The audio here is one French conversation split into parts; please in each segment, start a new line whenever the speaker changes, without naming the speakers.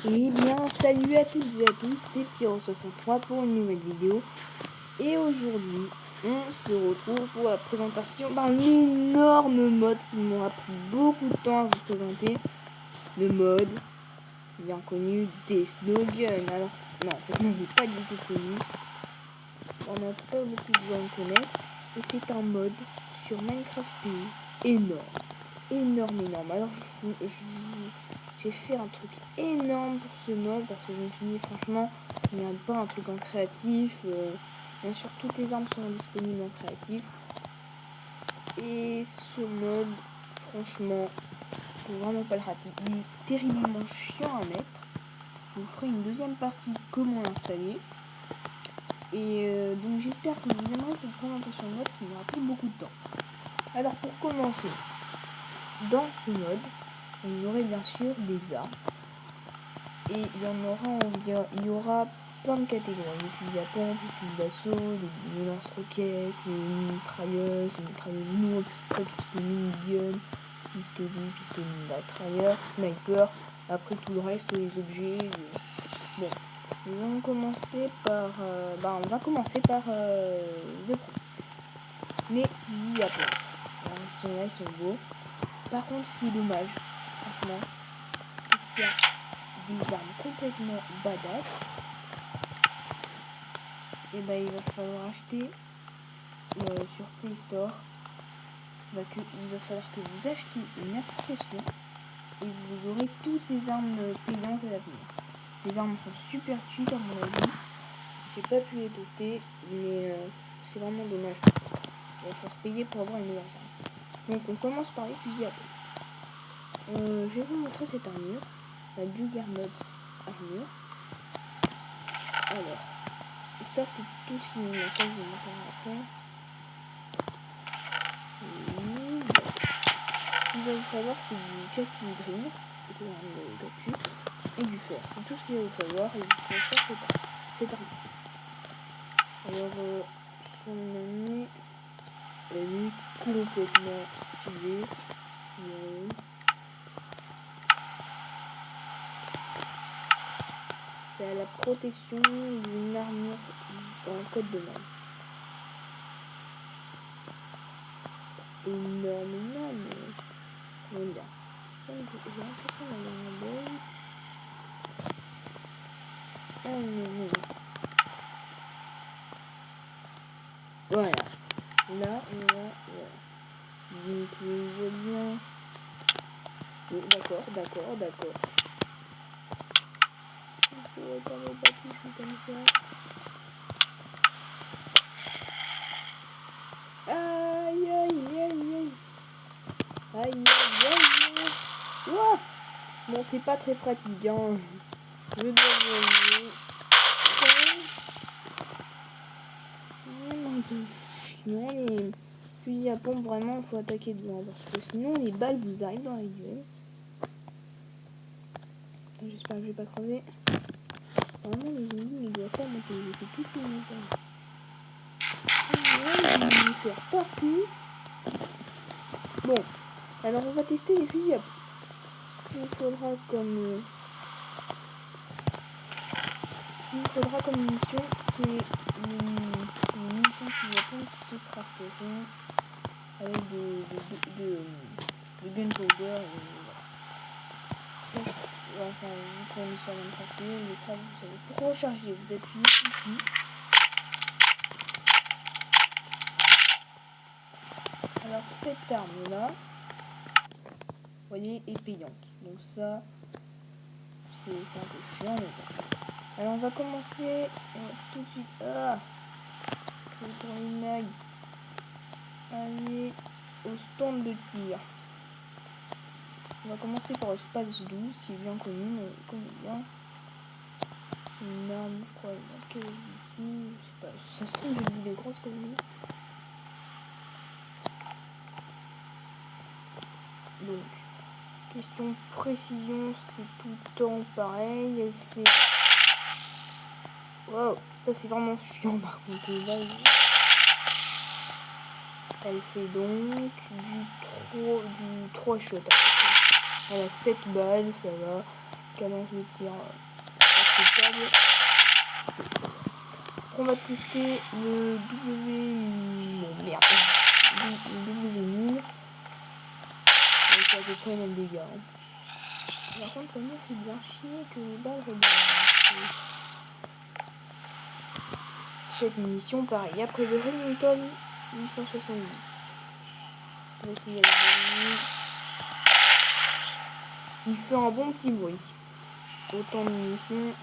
Eh bien, salut à toutes et à tous, c'est Pyro63 pour une nouvelle vidéo. Et aujourd'hui, on se retrouve pour la présentation d'un énorme mode qui m'aura pris beaucoup de temps à vous présenter. Le mode bien connu des Snowgun. Alors, non, en fait, non, il n'est pas du tout connu. Vraiment, pas beaucoup de gens le connaissent. Et c'est un mode sur Minecraft PE énorme. Énorme. Alors, j'ai fait un truc énorme pour ce mode parce que je me suis dit, franchement, il n'y a pas un truc en créatif. Bien sûr, toutes les armes sont disponibles en créatif. Et ce mode, franchement, faut vraiment pas le rater. Il est terriblement chiant à mettre. Je vous ferai une deuxième partie comment l'installer. Et donc j'espère que vous aimerez cette présentation de mode qui m'aura pris beaucoup de temps. Alors pour commencer, dans ce mode, vous aurez bien sûr des armes. Et il y aura plein de catégories. Les fusils à pompe, les fusils d'assaut, les lance-roquettes, les mitrailleuses lourdes, tout ce qui est minigun, pistolet mitrailleur, sniper, après tout le reste, les objets. Bon, nous allons commencer par... le premier. Les fusils à pompe. Alors, ils sont là, ils sont beaux. Par contre, ce qui est dommage, franchement, c'est qu'il y a des armes complètement badass. Et bah il va falloir acheter sur Play Store. Il va falloir que vous achetiez une application et vous aurez toutes les armes payantes à l'avenir. Ces armes sont super cheat à mon avis. J'ai pas pu les tester, mais c'est vraiment dommage. Il va falloir payer pour avoir une meilleure arme. Donc on commence par les fusils à pompe. Je vais vous montrer cette armure, la Juggernaut armure. Alors, ça c'est tout ce qui me manque, ça je vous montrerai après. Ce qu'il va vous falloir c'est du cactus green, c'est le cactus, et du fer. C'est tout ce qu'il va vous falloir et vous pouvez faire cette armure. Alors, son année, elle est complètement stylée. C'est à la protection d'une armure en code de mode. Énorme. Comment dire? J'ai l'impression d'avoir un bug. Ah non. Voilà. Là, voilà. Donc, je vois bien. Oui, d'accord. Il faut pas me bâtisser comme ça. Aïe. Ouah. Bon, c'est pas très pratique, hein. Je dois avouer. Un peu chiant les fusils à pompe, vraiment, il faut attaquer devant parce que sinon les balles vous arrivent dans les duels. J'espère que je vais pas crever. Vraiment, le zombie ne doit pas monter. J'ai fait toute une montagne. Il va faire partout. Bon, alors on va tester les fusils à pompe. Ce qu'il vous faudra comme munition, c'est une munition de fusil à pompe qui se crafteront avec de gunpowder et voilà. Ça, enfin, vu qu'on est sur Minecraft, les crafts, vous savez, pour recharger, vous appuyez ici. Alors cette arme là, vous voyez, est payante. Donc ça, c'est un peu chiant, mais bon. Alors on va commencer tout de suite. Ah, je vais tourner une mag. Allez, au stand de tir. On va commencer par le Space 12 qui est bien connu, on connaît bien. C'est une arme, je crois, dans Call of Duty, je sais pas, ça se trouve j'ai vidéo grosse comme lui. Donc, question précision, c'est tout le temps pareil, elle fait... Wow, ça c'est vraiment chiant par contre, les balles. Elle fait donc du 3 shots. Voilà, 7 balles, ça va. cadence de tir acceptable. On va tester le bon, merde. Le W1000. C'est à peu près les mêmes dégâts. Hein. Par contre, ça me fait bien chier que les balles rebondissent. Cette munition, pareil. Après le Remington 870. On va essayer avec lui. Il fait un bon petit bruit. Autant de munitions.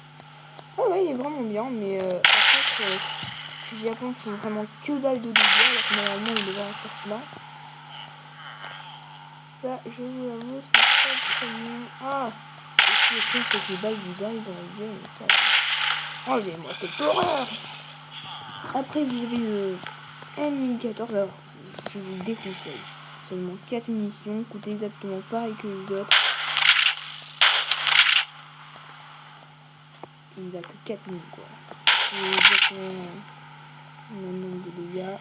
Ah ouais, il est vraiment bien, mais par contre, fusil à pompe font vraiment que dalle de dégâts, alors que normalement il devrait en faire plein. Ça, je vous avoue, c'est pas très bien. Ah! Et ce qui est con, c'est que les balles vous arrivent dans la gueule, mais ça. Enlevez-moi cette horreur! Après, vous avez le M1014, alors je vous le déconseille. Seulement 4 munitions, coûtent exactement pareil que les autres. Et il a que 4000 quoi. C'est exactement le même nombre de dégâts.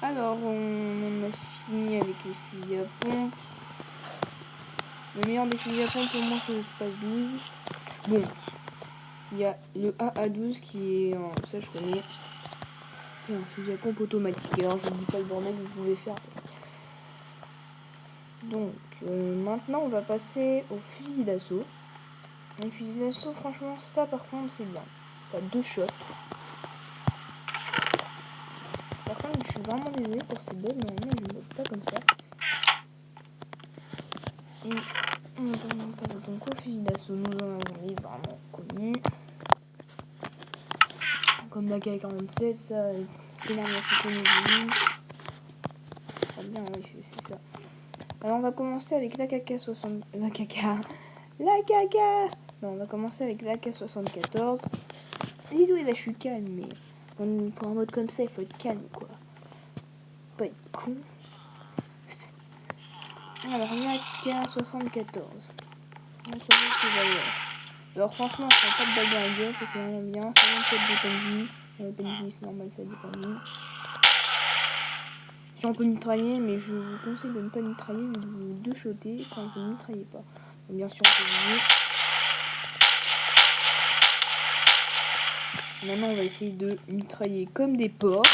Alors, on a fini avec les fusils à pompe. Le meilleur des fusils à pompe pour moi c'est le Space 12. Bon, il y a le AA12 qui est, ça je connais, qui est un fusil à pompe automatique. Alors je vous dis pas le bordel que vous pouvez faire. Donc maintenant on va passer au fusil d'assaut. Le fusil d'assaut, franchement ça par contre c'est bien. Ça a 2 shots. Par contre je suis vraiment désolé pour ces bugs, normalement je ne mode pas comme ça. Et on passe donc au fusil d'assaut, nous en avons les vraiment connus. Comme la K47, ça c'est l'arme la plus connue du monde. Ah bien oui c'est ça. Alors on va commencer avec la KK60. La KK. Non, on va commencer avec la AK-74. Désolé là je suis calme, mais pour un mode comme ça il faut être calme quoi. Pas être con. Alors la AK-74. Alors franchement ça n'a pas de balle dans la gueule, ça c'est vraiment bien. Ça vient de faire des PNJ. Le PNJ c'est normal, ça dépend de lui. Si on peut mitrailler, mais je vous conseille de ne pas mitrailler, de vous deux-shotter quand vous ne mitraillez pas. Donc, bien sûr on peut viser. Maintenant on va essayer de mitrailler comme des porcs.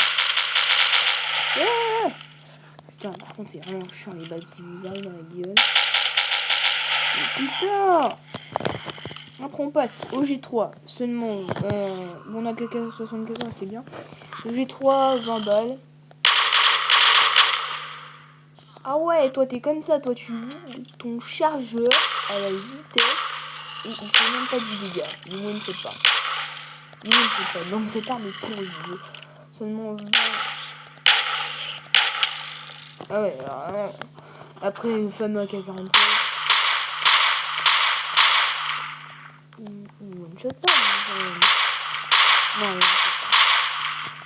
Ah putain, par contre c'est vraiment chiant les balles qui vous arrivent dans la gueule. Mais putain! Après on passe au G3, seulement mon AK-74 c'est bien. Au G3, 20 balles. Ah ouais, toi t'es comme ça, toi tu vides ton chargeur à la vitesse et il fait même pas du dégât. Il ne sait pas. Il ne sait pas. Donc cette arme est pourrie. Seulement 20. Ah ouais, alors, après le fameux AK-47. One shot pas. Non,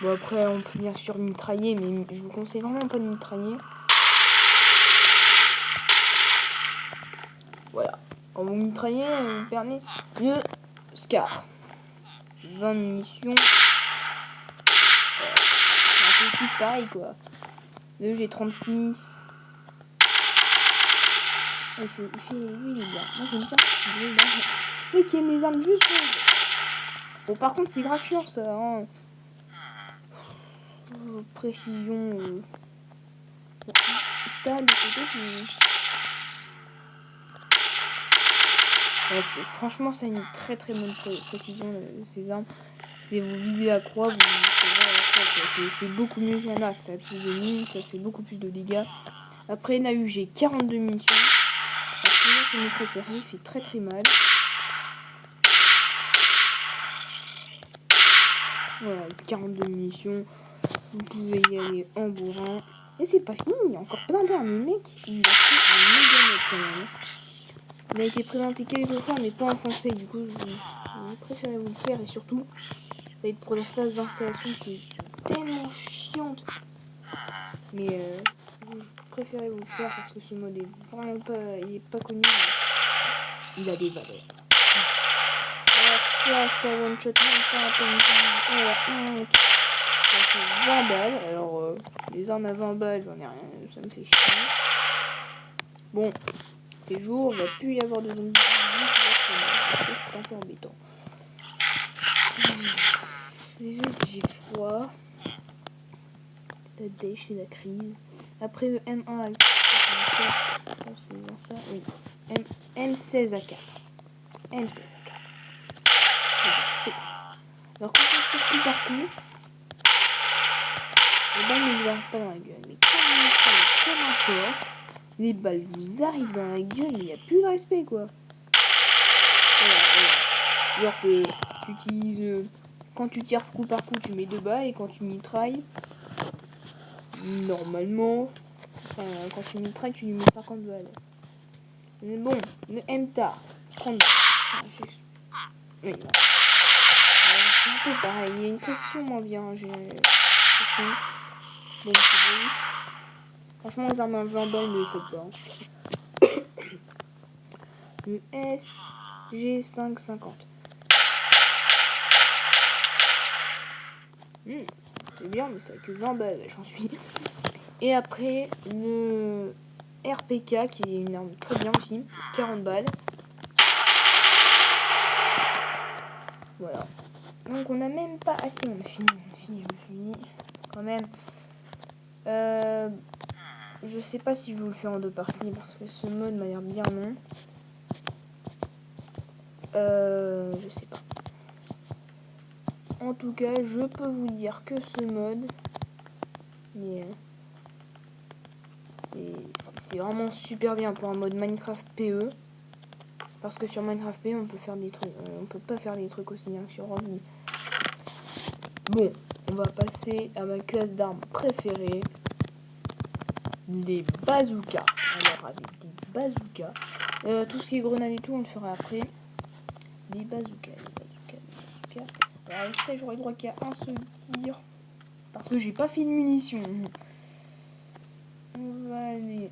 bon après on peut bien sûr mitrailler, mais je vous conseille vraiment pas de mitrailler. Voilà. En vous mitrailler, vous permet le Scar. 20 munitions. C'est un peu tous pareil quoi. Le G36. Il fait. Lui il est bien. Moi j'aime bien ce bruit là. Mais qui aime les armes juste rouges. Bon par contre c'est grave chiant ça. Hein. Précision. Stade de côté puis. Ouais, franchement, c'est une très très bonne précision ces armes. C'est vous visez la croix, vous c'est beaucoup mieux qu'un arc. Ça a plus de mine, ça fait beaucoup plus de dégâts. Après, là où j'ai 42 munitions. Alors, c'est mon préféré, il fait très très mal. Voilà, 42 munitions. Vous pouvez y aller en bourrin. Et c'est pas fini, il y a encore plein d'armes. Le mec, il a fait un méga mode quand même. Il a été présenté quelques fois, mais pas en français. Du coup, je préférais vous le faire. Et surtout, ça va être pour la phase d'installation qui est tellement chiante. Mais je préférais vous le faire parce que ce mode est vraiment pas, il est pas connu. Il a des valeurs. Alors ça one shot même pas à peine. Honte. Ça fait 20 balles. Alors les armes à 20 balles, j'en ai rien. Ça me fait chier. Bon, fait jour, il va plus y avoir de zombies. Ça, c'est un peu embêtant. Déjà, j'ai froid. C'est la dèche, c'est la crise. Après le M1 à 4, c'est bien ça, oui. M16 à 4. M16 à 4. Alors quand on tire coup par coup, les balles ne vous arrivent pas dans la gueule. Mais quand on est comme un porc, les balles vous arrivent dans la gueule, mais il n'y a plus de respect, quoi. Voilà. Genre que tu utilises... quand tu tires coup par coup, tu mets 2 balles, et quand tu mitrailles, normalement... Enfin, quand tu mitrailles, tu lui mets 50 balles. Mais bon, le MTAR, 30 balles. Enfin, oui, voilà. C'est un peu pareil, il y a une précision moins bien, j'ai l'impression. Bon, c'est bon. Franchement, les armes à 20 balles, ne les faites pas. Le SG550. C'est bien, mais ça a que 20 balles, j'en suis. Et après, le RPK, qui est une arme très bien aussi, 40 balles. Voilà. Donc on n'a même pas... Ah si, on a fini. Quand même. Je sais pas si je vous le fais en 2 parties, parce que ce mode m'a l'air bien long. Je sais pas. En tout cas, je peux vous dire que ce mode... Mais... c'est vraiment super bien pour un mode Minecraft PE. Parce que sur Minecraft PE, on peut faire des trucs... on peut pas faire des trucs aussi bien que sur Rocky. Bon, on va passer à ma classe d'armes préférée. Les bazookas. Alors, avec des bazookas... tout ce qui est grenade et tout, on le fera après. Les bazookas. Alors avec ça, j'aurai le droit qu'à un seul tir. Parce que j'ai pas fait de munitions. On va aller...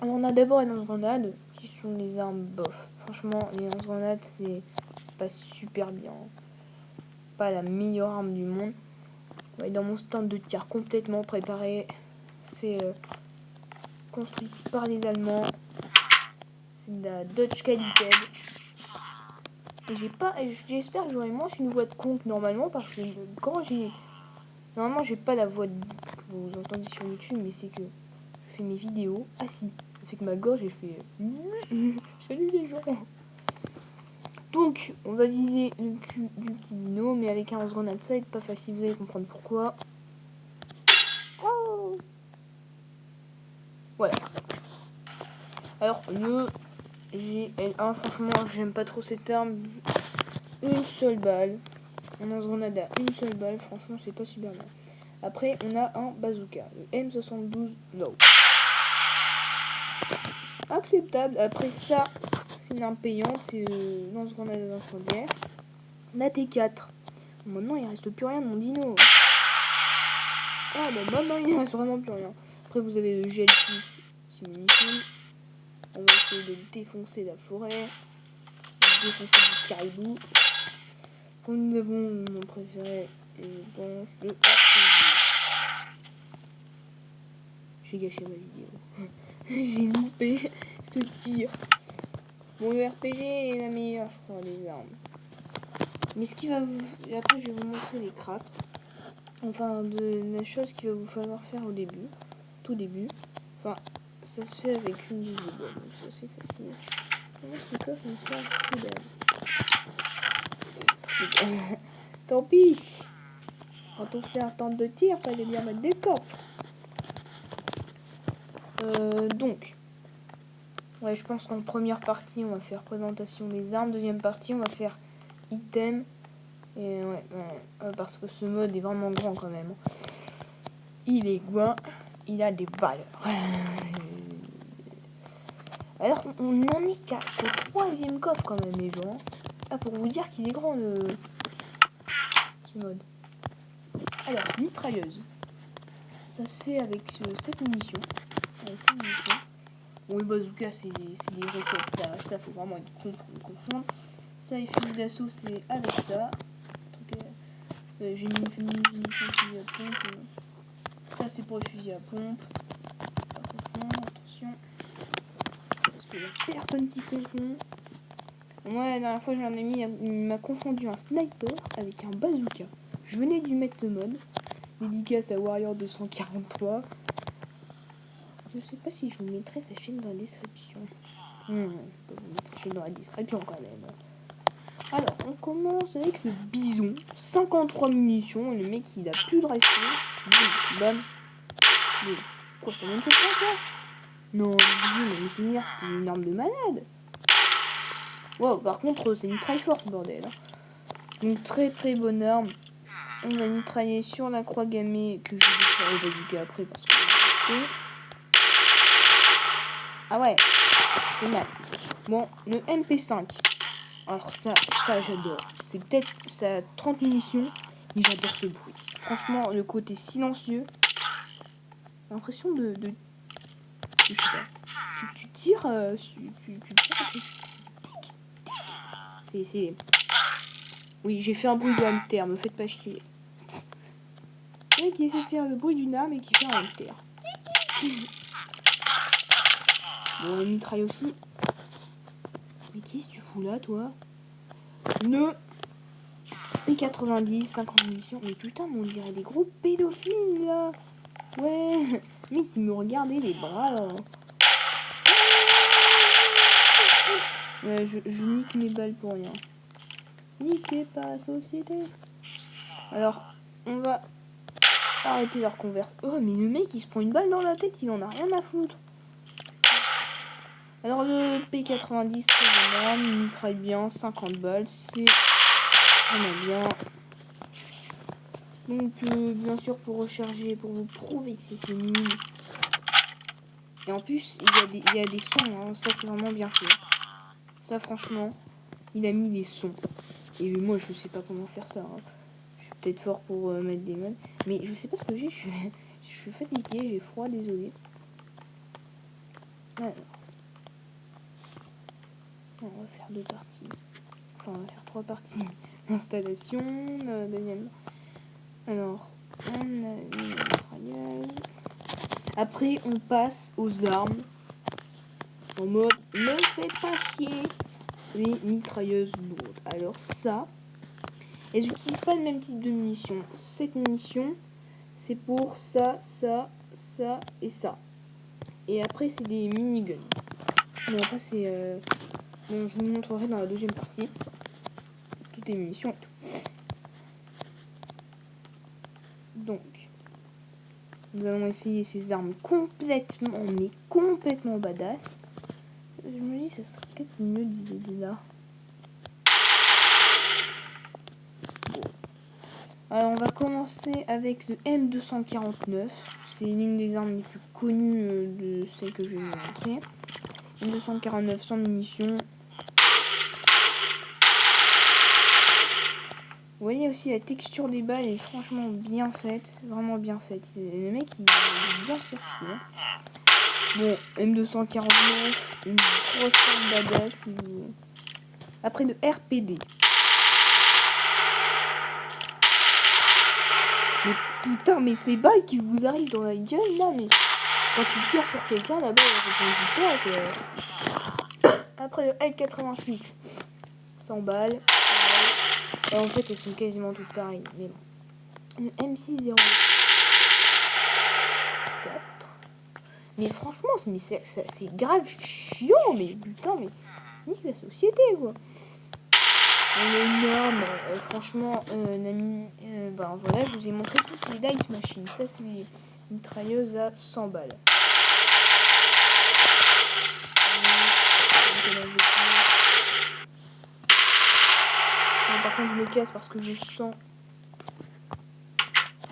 Alors on a d'abord les lance-grenades, qui sont les armes bof. Franchement, les lance-grenades, c'est pas super bien. Pas la meilleure arme du monde. On va aller dans mon stand de tir complètement préparé. Fait... construit par les Allemands. C'est de la Dutch qualité. Et j'espère que j'aurai moins une voix de con que normalement, parce que quand j'ai... Normalement, j'ai pas la voix que vous entendez sur YouTube, mais c'est que je fais mes vidéos assis. Ça fait que ma gorge, elle fait... Salut les gens. Donc, on va viser le cul du petit dino, mais avec un lance-grenade, ça va être pas facile, vous allez comprendre pourquoi. Oh, voilà. Alors, le GL1, franchement, j'aime pas trop cette arme. Une seule balle. Un lance-grenade à une seule balle, franchement, c'est pas super bien. Après, on a un bazooka, le M72 No. Acceptable. Après ça, c'est une arme payante, c'est lance-grenade incendiaire. La T4. Maintenant, il reste plus rien de mon dino. Ah bah maintenant, il reste vraiment plus rien. Après, vous avez le GL6, c'est munitions. On va essayer de défoncer la forêt, de défoncer du caribou. Nous avons mon préféré, je pense, le RPG. J'ai gâché ma vidéo. J'ai loupé ce tir. Bon, le RPG est la meilleure, je crois, des armes. Mais ce qui va vous... Après, je vais vous montrer les crafts. Enfin, de la chose qu'il va vous falloir faire au début. Tout début. Enfin, ça se fait avec une double bombe, donc c'est assez facile. Comment ces coffres me servent que dalle. Tant pis. Quand on fait un stand de tir, fallait bien mettre des coffres. Donc... Ouais, je pense qu'en première partie, on va faire présentation des armes. Deuxième partie, on va faire item. Et ouais, parce que ce mode est vraiment grand quand même. Il est grand, il a des valeurs. Alors, on n'en est qu'au 3e coffre quand même, les gens. Ah, pour vous dire qu'il est grand ce mode. Alors, mitrailleuse. Ça se fait avec cette munition. Bon, le bazooka, c'est des roquettes, ça faut vraiment être con pour le comprendre. Ça, les fusils d'assaut, c'est avec ça. J'ai mis une munition de fusil à pompe. Ça, c'est pour le fusil à pompe. Attention. Parce que a personne qui confond. Moi, la dernière fois, j'ai un ami, il m'a confondu un sniper avec un bazooka. Je venais de lui mettre le mode. Dédicace à Warrior 243. Je sais pas si je vous mettrai sa chaîne dans la description. Je peux vous mettre sa chaîne dans la description quand même. Alors, on commence avec le bison. 53 munitions. Et le mec, il a plus de rifle. Bam. Mais quoi, ça one-shot pas ça? Non, le bison, mais c'est c'était une arme de malade. Wow, par contre, c'est une Triforce, bordel. Donc, très très bonne arme. On va mitrailler sur la croix gammée que je vais faire au bazooka après parce que ah ouais, génial. Bon, le MP5. Alors ça j'adore. C'est peut-être ça a 30 munitions, mais j'adore ce bruit. Franchement, le côté silencieux. J'ai l'impression de je sais pas. Tu tires, tu tires. C'est. Oui, j'ai fait un bruit de hamster. Me faites pas chier. Le mec qui essaie de faire le bruit d'une arme et qui fait un hamster. Bon, on mitraille aussi. Mais qu'est-ce que tu fous là, toi? Ne P90, 50 munitions. Mais putain, mais on dirait des gros pédophiles là. Ouais, mec, il me regardait les bras là. Ouais, je nique mes balles pour rien. Niquez pas, société. Alors, on va arrêter leur converse. Oh, mais le mec, il se prend une balle dans la tête, il en a rien à foutre. Alors, le P90, très bien, il mitraille bien, 50 balles, c'est vraiment bien. Donc, bien sûr, pour recharger, pour vous prouver que c'est nul. Et en plus, il y a des sons, hein, ça c'est vraiment bien fait. Ça, franchement, il a mis des sons. Et moi, je sais pas comment faire ça. Hein. Je suis peut-être fort pour mettre des modes. Mais je sais pas ce que j'ai. Je suis fatigué, j'ai froid, désolé. Alors. On va faire 2 parties. Enfin, on va faire 3 parties. Installation, deuxième. Alors, on a une mitrailleuse. Après, on passe aux armes. En mode, ne faites pas chier. Les mitrailleuses lourdes. Alors ça, elles n'utilisent pas le même type de munitions. Cette munition, c'est pour ça, ça, ça et ça. Et après, c'est des miniguns. Mais après, c'est... Bon, je vous montrerai dans la deuxième partie. Toutes les munitions et tout. Donc, nous allons essayer ces armes complètement, mais complètement badass. Je me dis, ça serait peut-être mieux de viser de là. Alors, on va commencer avec le M249. C'est l'une des armes les plus connues de celles que je vais vous montrer. M249 sans munitions. Vous voyez aussi la texture des balles est franchement bien faite. Vraiment bien faite. Le mec, il est bien faire chier. Bon, M249, une grosse arme badass. Si vous... Après de RPD. Mais putain, mais ces balles qui vous arrivent dans la gueule là, mais quand tu tires sur quelqu'un, la balle elle rebondit pas quoi. Après le L86, 100 balles. Et en fait, elles sont quasiment toutes pareilles, mais bon. Le M604. Mais franchement, c'est grave chiant, mais putain, mais nique la société quoi. Une arme, franchement, Nami, ben voilà, je vous ai montré toutes les light machines. Ça, c'est les mitrailleuses à 100 balles. Bon, par contre, je me casse parce que je sens.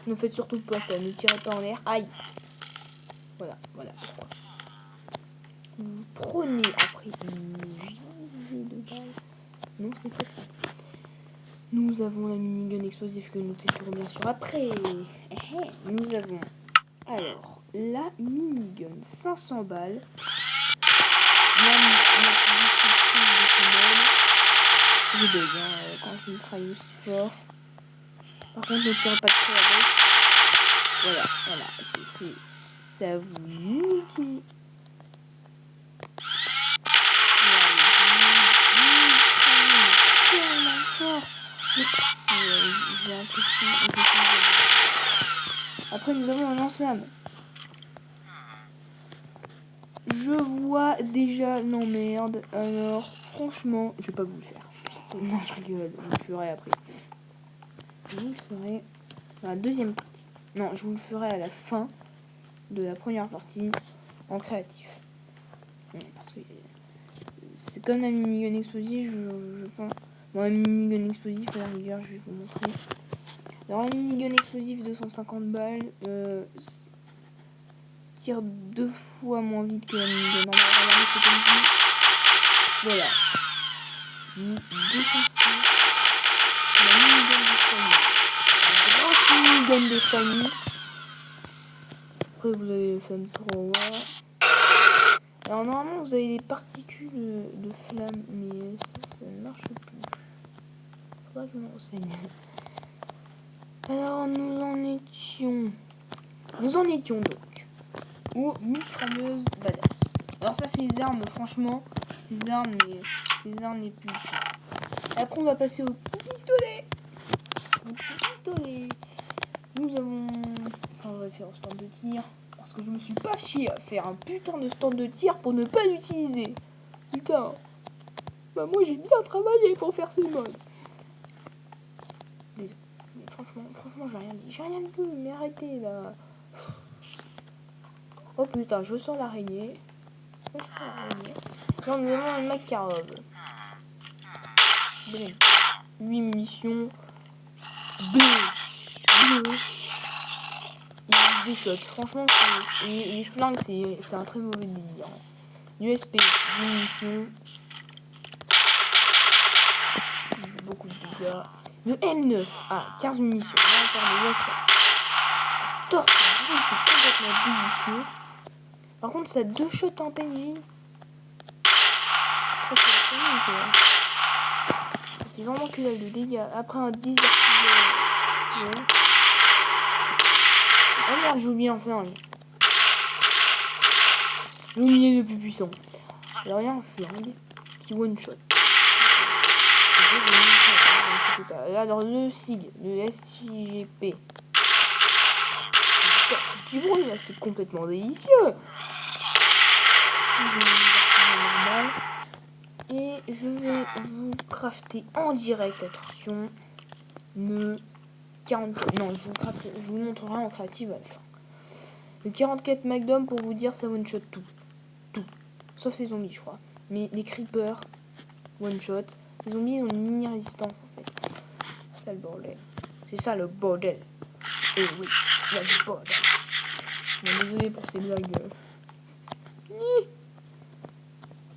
Ne faites surtout pas ça, ne tirez pas en l'air. Aïe! Voilà, voilà pourquoi. Vous prenez après une gilet de balles. Non, c'est pas tout. Nous avons la minigun explosive que nous testerons bien sûr après. Nous avons alors la minigun 500 balles. Je bug quand je mitraille aussi fort. Par contre, ne tirez pas de trop avec. Voilà, c'est à vous niquer. Après, nous avons un lance-flamme. Je vois déjà l'emmerde. Alors, franchement, je vais pas vous le faire. Non, je rigole. Je vous le ferai après. Je vous le ferai dans la deuxième partie. Non, je vous le ferai à la fin de la première partie en créatif. Parce que c'est comme la minigun explosive, je pense. Bon, la minigun explosive, à la rigueur, je vais vous montrer. Alors, la minigun explosive 250 balles tire 2 fois moins vite que la minigun normale. Regardez ce PNJ. Voilà. 206. La minigun de Fanny. La grosse minigun de Fanny. Après, vous avez le FM3. Alors, normalement, vous avez des particules de flamme, mais ça ne marche plus. Faudra que je me renseigne. Alors, nous en étions donc aux mitrailleuses badass. Alors ça, c'est les armes, franchement, ces armes les plus utiles. Après, on va passer au petit pistolet. Le petit pistolet. Nous avons... Enfin, on va faire au stand de tir. Parce que je me suis pas chié à faire un putain de stand de tir pour ne pas l'utiliser. Putain. Bah moi, j'ai bien travaillé pour faire ce mode. Désolé. Franchement, j'ai rien dit. J'ai rien dit, mais arrêtez, là. Oh putain, je sens l'araignée. Là, nous avons un Makarov. 8 munitions. Bleu. Il y a des shots. Franchement, les flingues, c'est un très mauvais délire. USP, 10 munitions. Beaucoup de dégâts. Le M9 à 15 munitions. Là, encore des torse brûle, c'est complètement délicieux. Par contre, ça a 2 shots en PNJ. C'est vraiment que dalle de dégâts. Après un 10 artillerie. Ouais. Oh merde, j'ai oublié enfin un. J'ai oublié le plus puissant. Alors il y a un flingue qui one shot. Alors le SIG, le SIGP. Qui brûle, c'est complètement délicieux. Et je vais vous crafter en direct, attention, le 44. Non, je vous le montrerai en créative à la fin. Le 44 McDom, pour vous dire, ça one shot tout. Sauf ces zombies, je crois. Mais les creepers, one shot. Les zombies, ils ont une mini résistance en fait. C'est ça le bordel. C'est ça le bordel. Et oui, il y a du bordel. Bon, désolé pour ces blagues.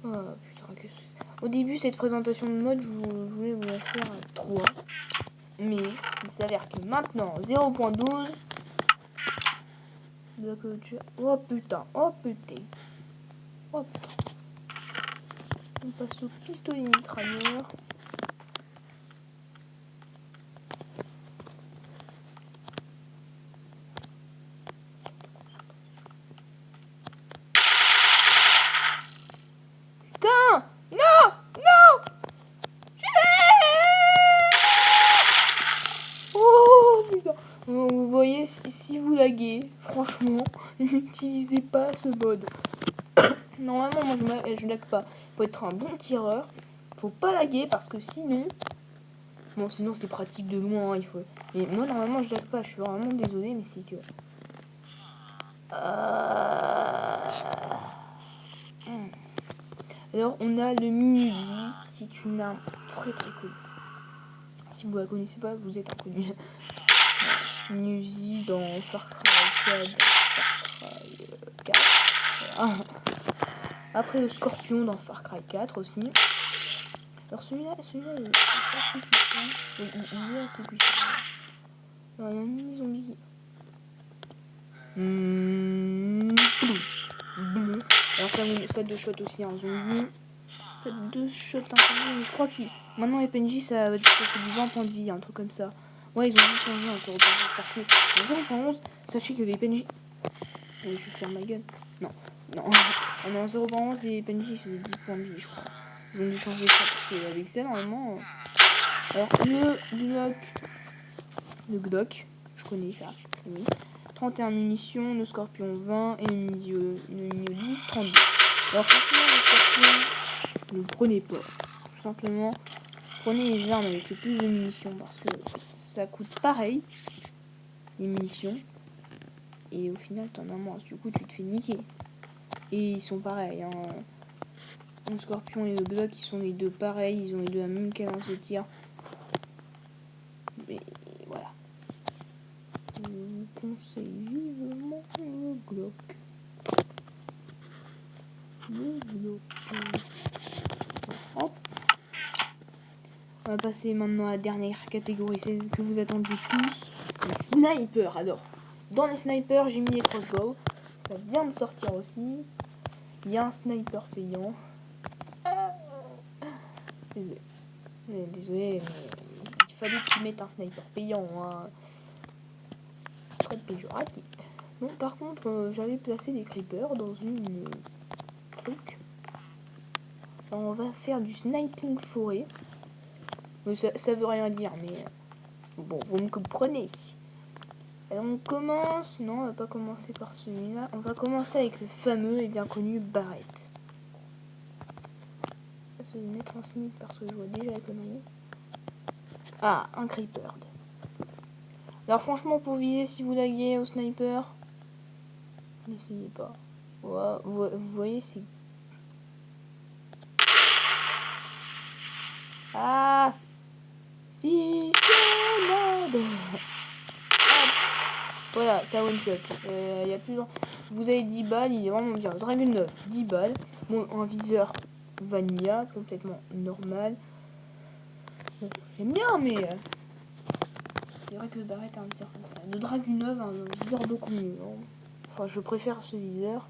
Oh putain, qu'est-ce que... Au début, cette présentation de mode, je voulais vous la faire à 3. Mais il s'avère que maintenant, 0.12. Oh putain, oh putain. Oh putain. On passe au pistolet mitrailleur. Putain! Non! Non! Oh putain! Vous voyez, si vous laguez, franchement, n'utilisez pas ce mode. Normalement, moi je lag pas. Faut être un bon tireur. Faut pas laguer parce que sinon... Bon, sinon c'est pratique de loin, hein, il faut... Mais moi, normalement, je lag pas. Je suis vraiment désolé, mais c'est que... Alors, on a le Mini-Uzi, qui est une arme très très connue. Si vous la connaissez pas, vous êtes inconnu. Mini-Uzi dans Far Cry 4, Far Cry 4. Voilà. Après, le Scorpion dans Far Cry 4 aussi. Alors, celui-là, il est assez puissant. Oui, il est assez puissant. Alors, il y a un mini-zombie. Bleu. Alors, ça deux shots aussi, un zombie. Ça deux shots un peu, mais je crois que maintenant les PNJ ça fait du 20 points de vie, un truc comme ça. Ouais, ils ont dû changer encore parce que en 0.11, sachez que les PNJ... je vais faire ma gueule. Non. En 0.11, les PNJ faisaient 10 points de vie, je crois. Ils ont dû changer ça parce qu'avec ça, normalement... Alors, le Glock, je connais ça, oui. 31 munitions, le scorpion 20 et le mini 10 32. Alors franchement le scorpion, ne le prenez pas. Tout simplement, prenez les armes avec le plus de munitions parce que ça coûte pareil les munitions et au final t'en as moins. Du coup tu te fais niquer. Et ils sont pareils. Hein. Le scorpion et le bloc, ils sont les deux pareils. Ils ont les deux la même cadence de tir. Mais voilà. Je vous conseille vivement le Glock. Le Glock. Hop. On va passer maintenant à la dernière catégorie, celle que vous attendiez tous. Les snipers. Alors, dans les snipers, j'ai mis les crossbows. Ça vient de sortir aussi. Il y a un sniper payant. Désolé, mais il fallait que tu mettes un sniper payant. Hein. Très péjoratif. Bon, par contre, j'avais placé des creepers dans une truc. Alors, on va faire du sniping forêt. Ça veut rien dire, mais bon, vous me comprenez. Alors, on commence. Non, on va pas commencer par celui-là. On va commencer avec le fameux et bien connu Barrett. Je vais mettre en sneak parce que je vois déjà la connerie. Ah, un creeper. Alors, franchement, pour viser, si vous laguez au sniper, n'essayez pas. Ouais, vous voyez, c'est... Ah, fichonnade. Voilà, ça one shot. Y a plus... Vous avez 10 balles, il est vraiment bien. Dragon 9, 10 balles. Bon, un viseur vanilla, complètement normal. Bon, j'aime bien, mais... c'est vrai que le Barrett a un viseur comme ça. Le Dragon 9 a un viseur beaucoup mieux. Hein. Enfin, je préfère ce viseur.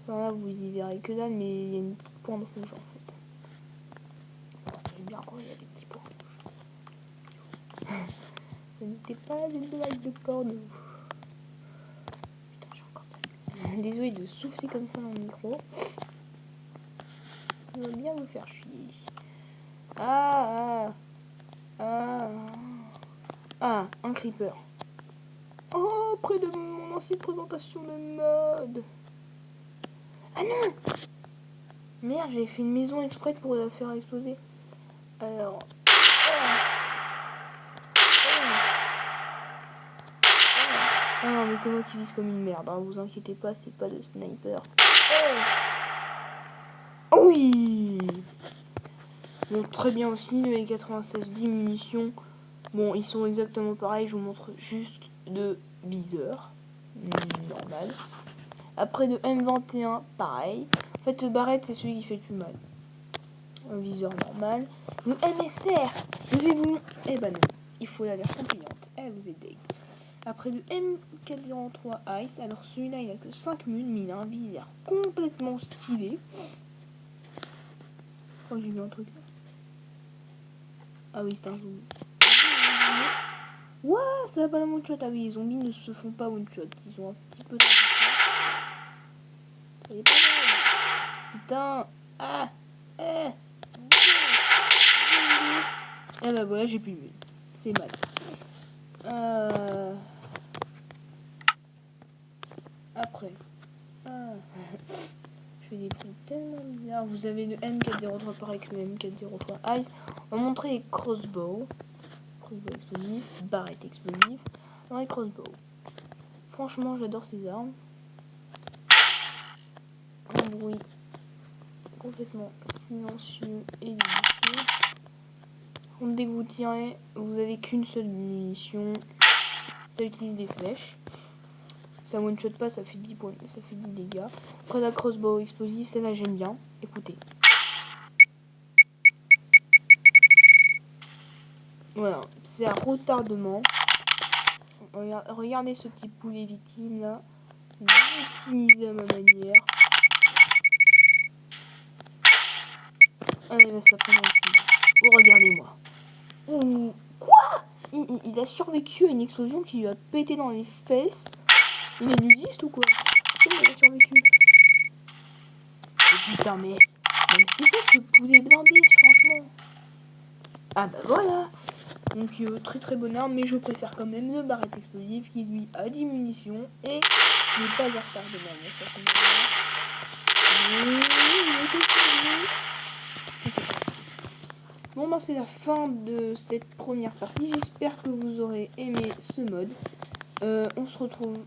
Enfin, là, vous y verrez que dalle, mais il y a une petite pointe rouge, en fait. Enfin, j'aime bien quand il y a des petits points rouges. Ce n'était pas une blague de porno. Putain, j'ai encore pas... Désolé de souffler comme ça dans le micro. Ça va bien vous faire chier. Un creeper. Oh, près de mon ancienne présentation de mode. Ah non! Merde, j'avais fait une maison exprès pour la faire exploser. Alors... Ah non, mais c'est moi qui vise comme une merde, hein. Vous inquiétez pas, c'est pas de sniper. Oh oui! Bon, très bien aussi, le 96 10 munitions. Bon, ils sont exactement pareils, je vous montre juste de viseur. Normal. Après de M21, pareil. En fait, le Barrett, c'est celui qui fait le plus mal. Un viseur normal. Le MSR, je vais vous... Eh ben non, il faut la version payante. Eh, vous êtes deg. Après le M403 Ice, alors celui-là, il a que 5 mun, mais il a un viseur complètement stylé. Oh, j'ai vu un truc là. Ah oui, c'est un zombie. Ouah, ça va pas la one shot. Ah oui, les zombies ne se font pas one shot. Ils ont un petit peu de... Ça y est pas mal. Putain. Ah. Et bah voilà, j'ai plus de mine. C'est mal. Après. Je fais des trucs tellement bizarres. Vous avez le M403 pareil que le M403 Ice. On va montrer les crossbows. Crossbow explosif. Barrette explosif. Alors les crossbows. Franchement, j'adore ces armes. Un bruit complètement silencieux et délicieux. Dès que vous tirez, vous avez qu'une seule munition. Ça utilise des flèches. Ça one shot pas, ça fait 10 points, ça fait 10 dégâts. Après la crossbow explosive, celle-là j'aime bien. Écoutez. Voilà, c'est un retardement. Regardez ce petit poulet victime là. Je vais l'utiliser à ma manière. Allez, bah, ça prend mon cul. Oh, regardez-moi. Oh, quoi il a survécu à une explosion qui lui a pété dans les fesses. Il est nudiste ou quoi? Pourquoi il a survécu? Oh, putain, mais c'est quoi ce poulet blindé, franchement? Ah bah voilà. Donc très très bonne arme, mais je préfère quand même le barrette explosif qui lui a 10 munitions et n'est pas à retardé. Bon, ça c'est bon, bah c'est la fin de cette première partie. J'espère que vous aurez aimé ce mode. On se retrouve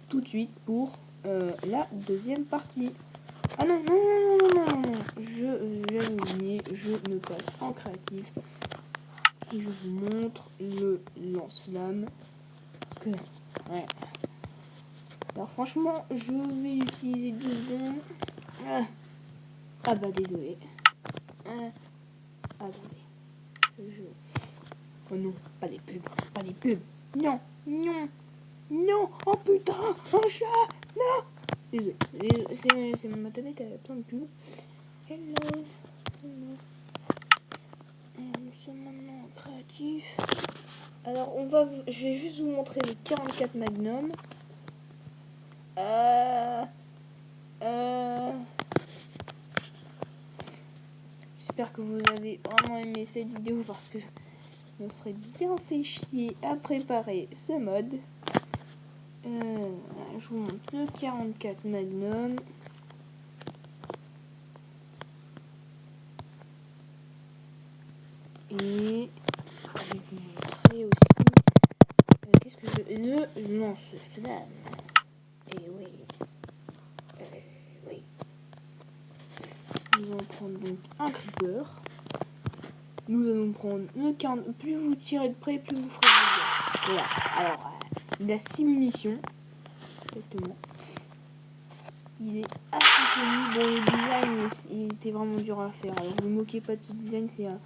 tout de suite pour la deuxième partie. Ah non, non, non, non, non, non, non. J'avais oublié, je me passe en créatif. Et je vous montre le lance-flamme. Parce que, ouais. Alors franchement, je vais utiliser 2 secondes. Ah bah désolé. Attendez. Oh non, pas les pubs, pas les pubs. Non, non, non. Oh putain, un chat. Non. Désolé, c'est ma tablette, elle a plein de pubs. Hello. Hello. Nous sommes maintenant créatifs. Alors je vais juste vous montrer le 44 Magnum. J'espère que vous avez vraiment aimé cette vidéo parce que je me serais bien fait chier à préparer ce mode. Je vous montre le 44 Magnum. Et je vais vous montrer aussi qu'est-ce que le lance-flamme. Et oui. Oui. Nous allons prendre donc un creeper. Nous allons prendre le 40. Plus vous tirez de près, plus vous ferez de dégâts. Voilà. Alors, il a 6 munitions. Exactement. Il est assez connu. Bon, le design, il était vraiment dur à faire. Alors, ne vous moquez pas de ce design, c'est vraiment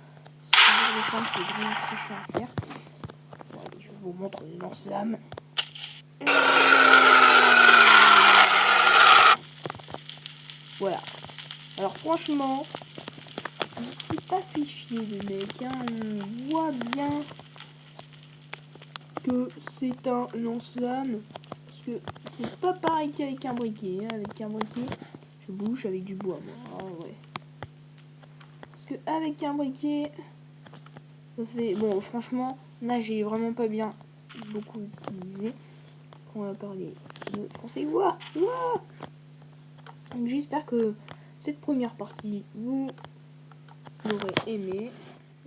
très chiant à faire. Bon, allez, je vous montre le lance-flamme. Voilà. Alors, franchement, il s'est pas fait chier, le mec. Hein. On voit bien que c'est un lance-flamme. Parce que c'est pas pareil qu'avec un briquet. Hein. Avec un briquet, je bouge avec du bois, moi. Ah, ouais. Parce que avec un briquet, ça fait... Bon, franchement, là, j'ai vraiment pas bien beaucoup utilisé. On va parler de français. Ouah, ouah. Donc, j'espère que cette première partie, vous l'aurez aimé.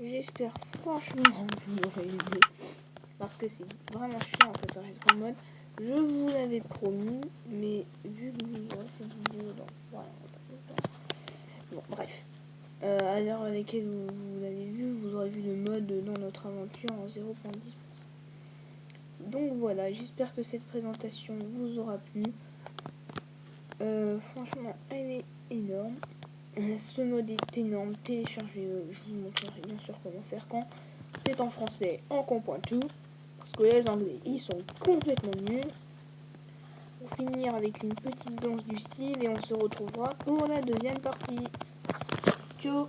J'espère franchement que vous l'aurez aimé. Parce que c'est vraiment chiant à préparer ce mode. Je vous l'avais promis, mais vu que vous aurez cette vidéo dans... Voilà, on va pas le temps. Bon, bref. À l'heure à laquelle vous l'avez vu, vous aurez vu le mode dans notre aventure en 0.10%. Donc voilà, j'espère que cette présentation vous aura plu. Franchement, elle est énorme. Ce mode est énorme. Téléchargez-le. Je vous montrerai bien sûr comment faire quand c'est en français en .2. Parce que les anglais, ils sont complètement nuls. Pour finir avec une petite danse du style et on se retrouvera pour la deuxième partie. Ciao.